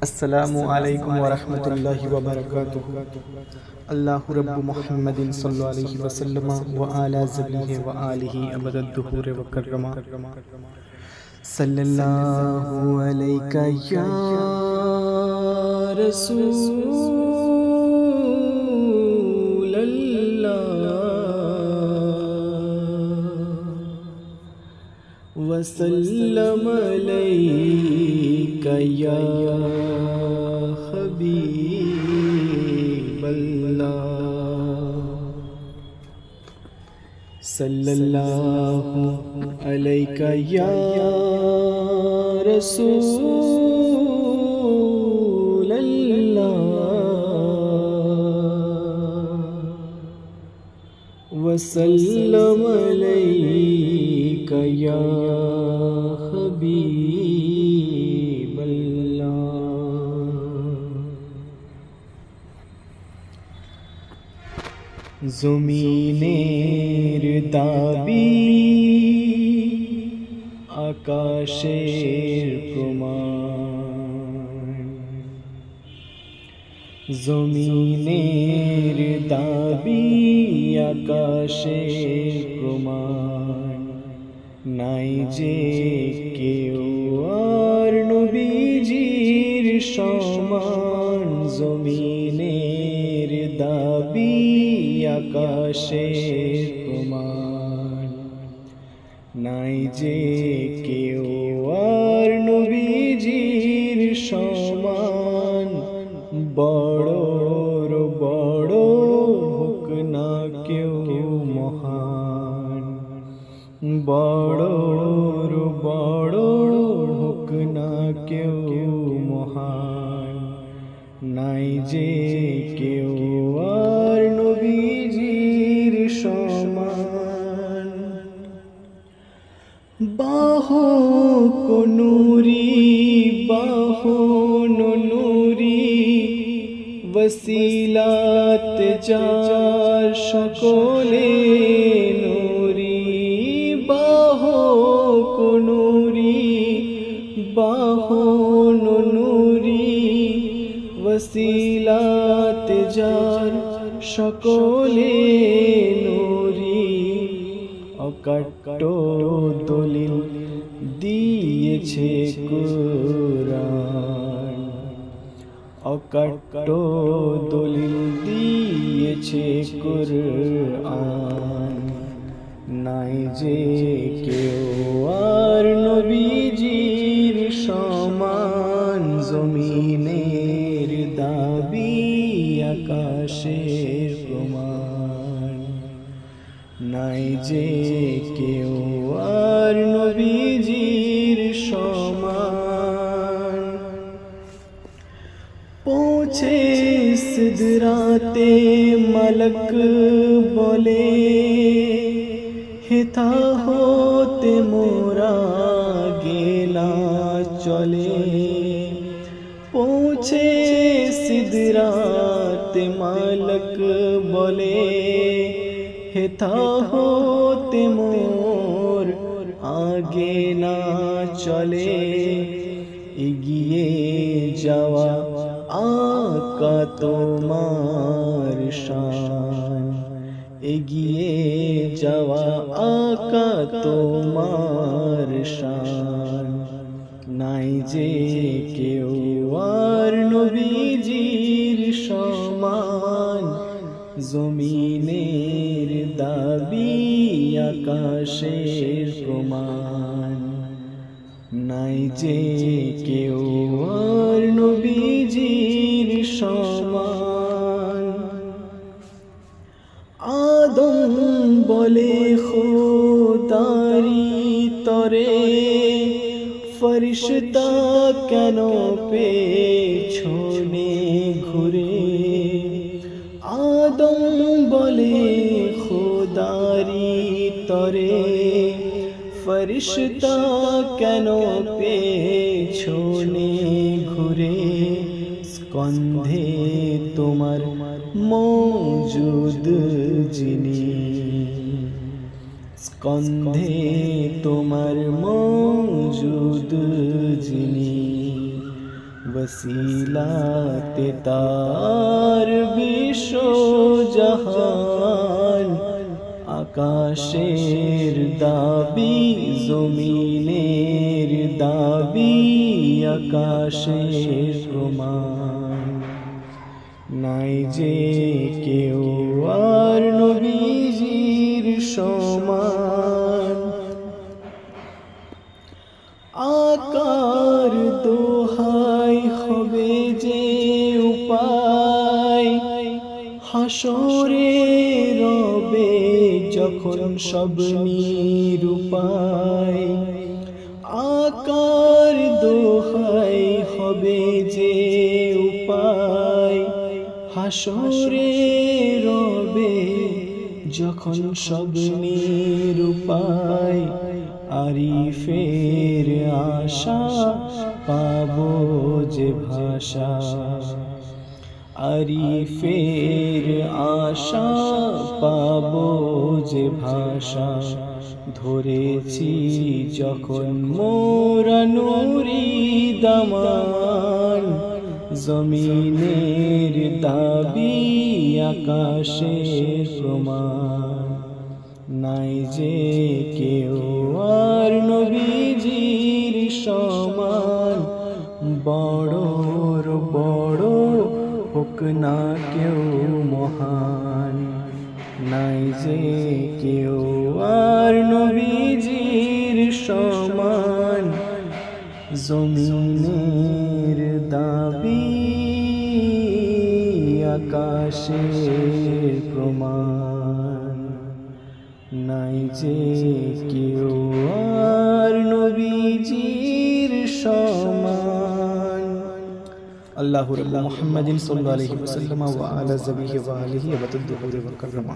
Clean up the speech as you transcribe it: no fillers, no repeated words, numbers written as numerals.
अस्सलामु अलैकुम व रहमतुल्लाहि व बरकातुहू। अल्लाहु रब्बु मुहम्मदिन सल्लल्लाहु अलैहि वसल्लम व आला ज़बीहि व आलिहि अबदद दुहूर व कर्रमा। सल्लल्लाहु अलैका या रसूलल्लाह वसल्लम अलैका या हबीबल्लाह। सल्लल्लाहु अलैका या रसूलल्लाह वसल्लम अलैका या জমিনের দাবি আকাশের প্রমাণ, জমিনের দাবি আকাশের প্রমাণ, নাই যে কেউ আর নবীজির সমান। জমিনের দাবি আকাশের প্রমাণ, নাই যে কেউ আর নবীজির সমান। বড় বড় হোক না কেউ মহান, বড় বড় হোক না কেউ মহান, নাই যে কেউ আর নবীজির সমান। বাহো নুরি বাহো নুরি वसीलात जार সকলে নুরি। বাহো নুরি বাহো নুরি वसीलात जार সকলে নুরি। অকাট্য দলিল দিয়েছে কুরআন, অকাট্য দলিল দিয়েছে কুরআন, নাই যে কেউ আর নবীজির সমান। জমিনের দাবি আকাশের প্রমাণ, নাই যে কেউ আর নবীজির সমান। পৌঁছে সিদরাতে মলক বলে, হেথা হতে মোরা গেলা চলে। পৌঁছে সিদরাতে মলক বলে, হেথা হতে মোর আগে না চলে। এগিয়ে যাওয়া আকা তোমার শান, এগিয়ে যাওয়া আকা তোমার শান, নাই যে কেউ আর নবীজির সমান। জমিনের দাবি আকাশের প্রমাণ, নাই যে কেউ আর নবীজির সমান। আদম বলে খোদারি তরে, ফরিশতা কেন পেছনে ঘুরে। আদম বলে খোদারি তরে, ফরিশতা কেন পেছনে ঘুরে। স্কন্ধে তোমার মৌজুদ যিনি, স্কন্ধে তোমার মৌজুদ যিনি। वसीलाते तार विश्व जहान आकाशेर दाबी जमीनेर दाबी आकाशेर प्रमाण নাই যে কেউ আর নবীজির সমান আকার দোহাই হবে যে উপায় হাসরে রবে যখন সব নিরুপায় আকার দোহাই হবে যে উপায় হাসরে রবে যখন সব নিরুপায় আরিফের আশা পাবো যে ভাষা আরিফের আশা পাবো যে ভাষা ধরেছি যখন মোরা নুরি দামান জমিনের দাবি আকাশের প্রমাণ নাই যে কেউ আর নবীজির সমান বড়র বড় হোক না কেউ মহান নাই যে কেউ আর নবীজির সমান জমিনের দাবি আকাশের প্রমাণ নাই যে কেউ আর নবীজির সমান আল্লাহু রাব্বু মুহাম্মাদিন সাল্লাল্লাহু আলাইহি ওয়াসাল্লাম ওয়া আলা যাবিহি ওয়া আলিহি ওয়া তাদহুরি ওয়া কাররামা।